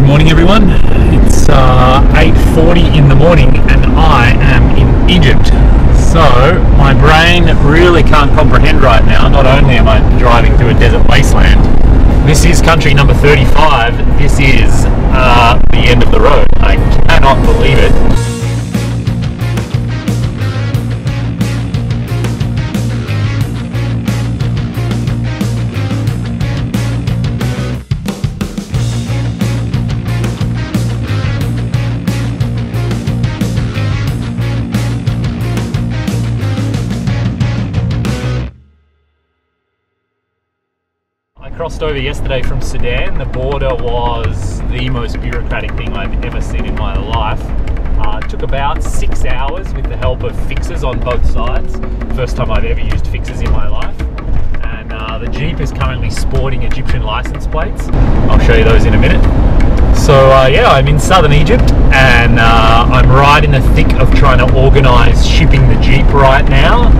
Morning everyone, it's 8:40 in the morning and I am in Egypt. So my brain really can't comprehend right now. Not only am I driving through a desert wasteland, this is country number 35. This is the end of the road. I cannot believe it. I crossed over yesterday from Sudan. The border was the most bureaucratic thing I've ever seen in my life. It took about 6 hours with the help of fixers on both sides. First time I've ever used fixers in my life. And the Jeep is currently sporting Egyptian license plates. I'll show you those in a minute. So yeah, I'm in southern Egypt and I'm right in the thick of trying to organise shipping the Jeep right now.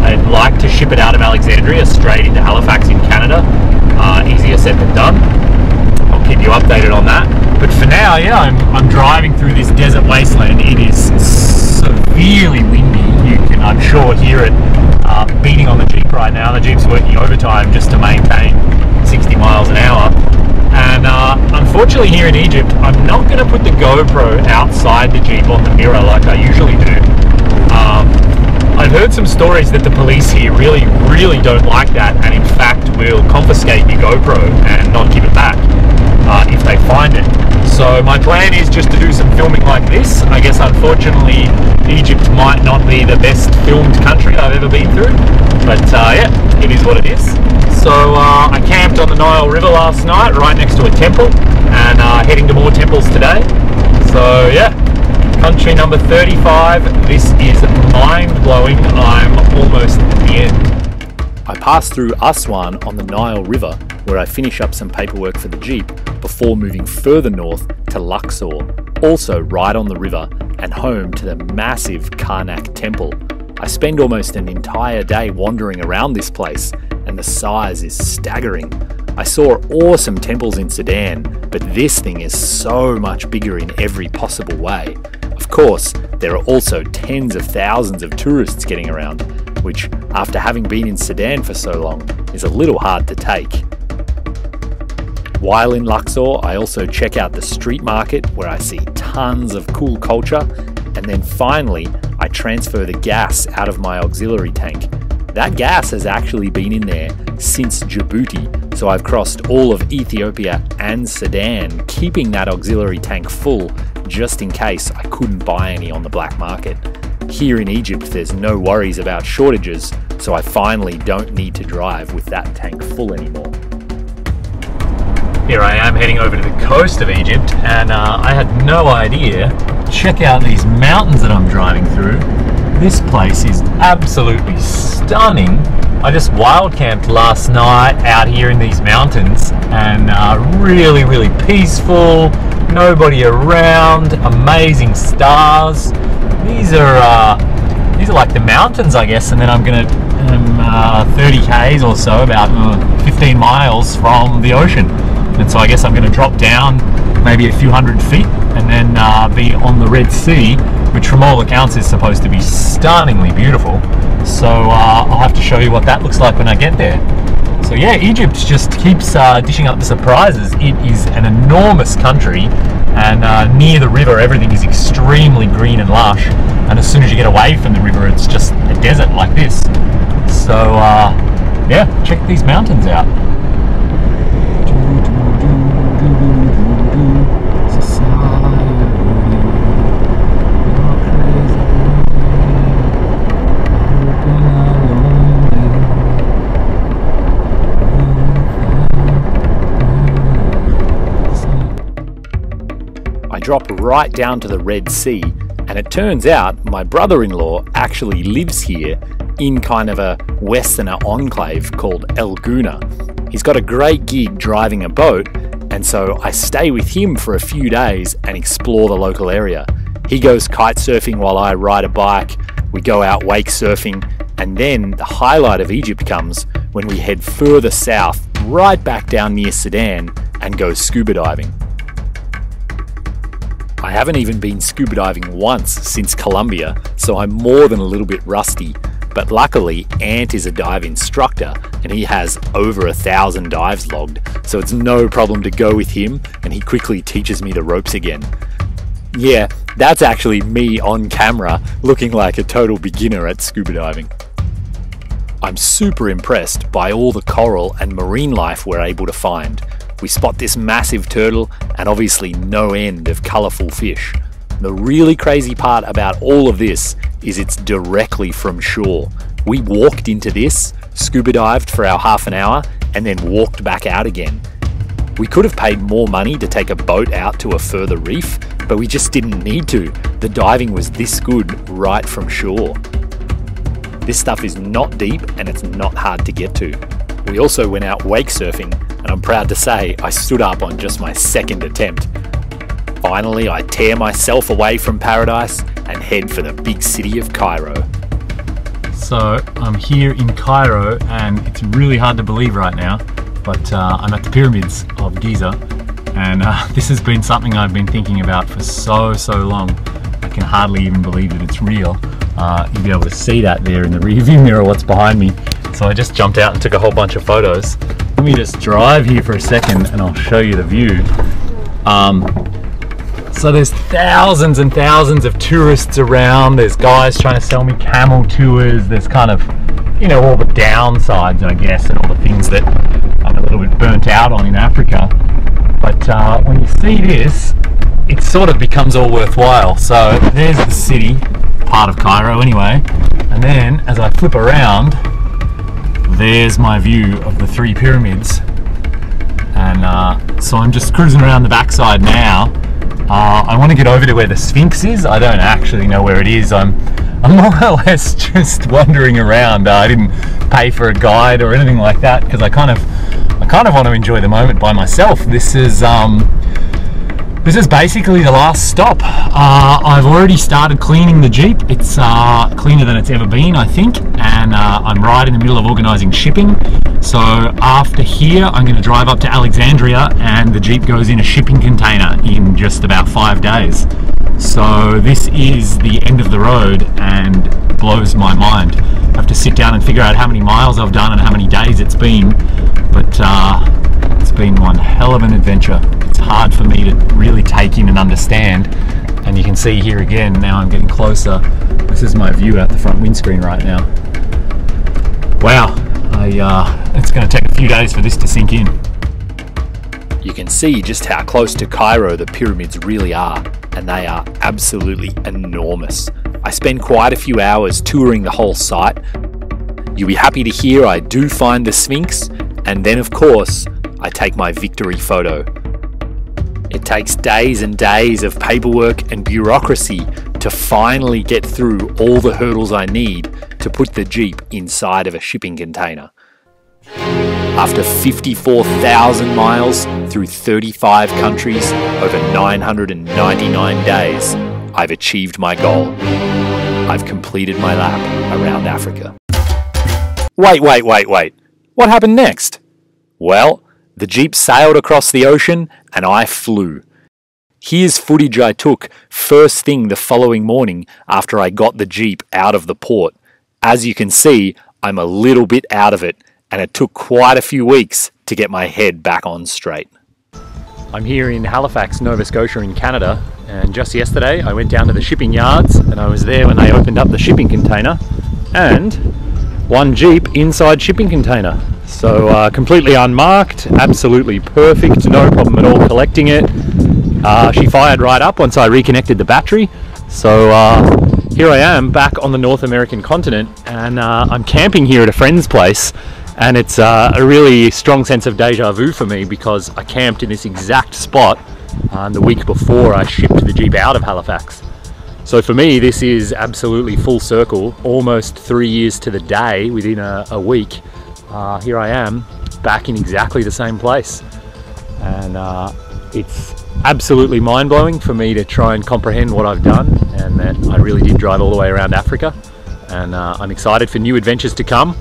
I'd like to ship it out of Alexandria straight into Halifax in Canada. Easier said than done. I'll keep you updated on that. But for now, yeah, I'm driving through this desert wasteland. It is severely windy. You can, I'm sure, hear it beating on the Jeep right now. The Jeep's working overtime just to maintain 60 miles an hour. And unfortunately here in Egypt, I'm not going to put the GoPro outside the Jeep on the mirror like I usually do. I've heard some stories that the police here really don't like that, and in fact will confiscate your GoPro and not give it back if they find it. So my plan is just to do some filming like this. I guess unfortunately Egypt might not be the best filmed country I've ever been through, but yeah, it is what it is. So I camped on the Nile River last night right next to a temple, and heading to more temples today. So yeah, country number 35. This is mind-blowing. I'm almost at the end. I pass through Aswan on the Nile River, where I finish up some paperwork for the Jeep before moving further north to Luxor, also right on the river and home to the massive Karnak Temple. I spend almost an entire day wandering around this place, and the size is staggering. I saw awesome temples in Sudan, but this thing is so much bigger in every possible way. Of course, there are also tens of thousands of tourists getting around, which, after having been in Sudan for so long, is a little hard to take. While in Luxor, I also check out the street market where I see tons of cool culture, and then finally, I transfer the gas out of my auxiliary tank. That gas has actually been in there since Djibouti, so I've crossed all of Ethiopia and Sudan, keeping that auxiliary tank full just in case I couldn't buy any on the black market. Here in Egypt, there's no worries about shortages, so I finally don't need to drive with that tank full anymore. Here I am heading over to the coast of Egypt, and I had no idea. Check out these mountains that I'm driving through. This place is absolutely stunning. I just wild camped last night out here in these mountains, and really peaceful, nobody around, amazing stars. These are like the mountains, I guess, and then I'm gonna 30 k's or so, about 15 miles from the ocean, and so I guess I'm gonna drop down maybe a few hundred feet and then be on the Red Sea, which from all accounts is supposed to be stunningly beautiful. So I'll have to show you what that looks like when I get there. So yeah, Egypt just keeps dishing up the surprises. It is an enormous country, and near the river everything is extremely green and lush, and as soon as you get away from the river it's just a desert like this. So yeah, check these mountains out. Drop right down to the Red Sea, and it turns out my brother-in-law actually lives here in kind of a westerner enclave called El Guna. He's got a great gig driving a boat, and so I stay with him for a few days and explore the local area. He goes kite surfing while I ride a bike, we go out wake surfing, and then the highlight of Egypt comes when we head further south, right back down near Sudan, and go scuba diving. I haven't even been scuba diving once since Colombia, so I'm more than a little bit rusty. But luckily, Ant is a dive instructor and he has over 1,000 dives logged, so it's no problem to go with him and he quickly teaches me the ropes again. Yeah, that's actually me on camera looking like a total beginner at scuba diving. I'm super impressed by all the coral and marine life we're able to find. We spot this massive turtle and obviously no end of colourful fish. The really crazy part about all of this is it's directly from shore. We walked into this, scuba dived for our half an hour, and then walked back out again. We could have paid more money to take a boat out to a further reef, but we just didn't need to. The diving was this good right from shore. This stuff is not deep and it's not hard to get to. We also went out wake surfing, and I'm proud to say I stood up on just my second attempt. Finally, I tear myself away from paradise and head for the big city of Cairo. So I'm here in Cairo and it's really hard to believe right now, but I'm at the pyramids of Giza, and this has been something I've been thinking about for so long. I can hardly even believe that it's real. You'll be able to see that there in the rear view mirror, what's behind me. So I just jumped out and took a whole bunch of photos. Let me just drive here for a second and I'll show you the view. So there's thousands and thousands of tourists around. There's guys trying to sell me camel tours. There's kind of, you know, all the downsides, I guess, and all the things that I'm a little bit burnt out on in Africa. But when you see this, it sort of becomes all worthwhile. So there's the city, part of Cairo anyway, and then as I flip around, there's my view of the three pyramids. And so I'm just cruising around the backside now. I want to get over to where the Sphinx is. I don't actually know where it is. I'm more or less just wandering around. I didn't pay for a guide or anything like that because I kind of want to enjoy the moment by myself. This is basically the last stop. I've already started cleaning the Jeep. It's cleaner than it's ever been, I think, and I'm right in the middle of organising shipping. So after here, I'm going to drive up to Alexandria and the Jeep goes in a shipping container in just about 5 days. So this is the end of the road and blows my mind. I have to sit down and figure out how many miles I've done and how many days it's been, but it's been one hell of an adventure. It's hard for me to really take in and understand, and you can see here again, now I'm getting closer. This is my view out the front windscreen right now. Wow, it's going to take a few days for this to sink in. You can see just how close to Cairo the pyramids really are, and they are absolutely enormous. I spend quite a few hours touring the whole site. You'll be happy to hear I do find the Sphinx, and then of course, I take my victory photo. It takes days and days of paperwork and bureaucracy to finally get through all the hurdles I need to put the Jeep inside of a shipping container. After 54,000 miles through 35 countries over 999 days, I've achieved my goal. I've completed my lap around Africa. Wait. What happened next? Well, the Jeep sailed across the ocean and I flew. Here's footage I took first thing the following morning after I got the Jeep out of the port. As you can see, I'm a little bit out of it, and it took quite a few weeks to get my head back on straight. I'm here in Halifax, Nova Scotia in Canada, and just yesterday I went down to the shipping yards and I was there when they opened up the shipping container, and one Jeep inside shipping container. So completely unmarked, absolutely perfect, no problem at all collecting it. She fired right up once I reconnected the battery. So here I am back on the North American continent, and I'm camping here at a friend's place, and it's a really strong sense of deja vu for me because I camped in this exact spot the week before I shipped the Jeep out of Halifax. So for me, this is absolutely full circle, almost 3 years to the day within a week. Here I am back in exactly the same place, and it's absolutely mind-blowing for me to try and comprehend what I've done, and that I really did drive all the way around Africa, and I'm excited for new adventures to come,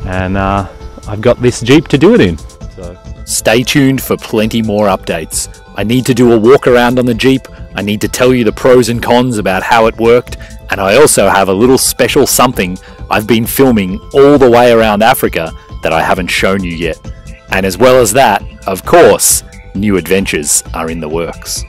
and I've got this Jeep to do it in. So stay tuned for plenty more updates. I need to do a walk around on the Jeep, I need to tell you the pros and cons about how it worked, and I also have a little special something I've been filming all the way around Africa that I haven't shown you yet. And as well as that, of course, new adventures are in the works.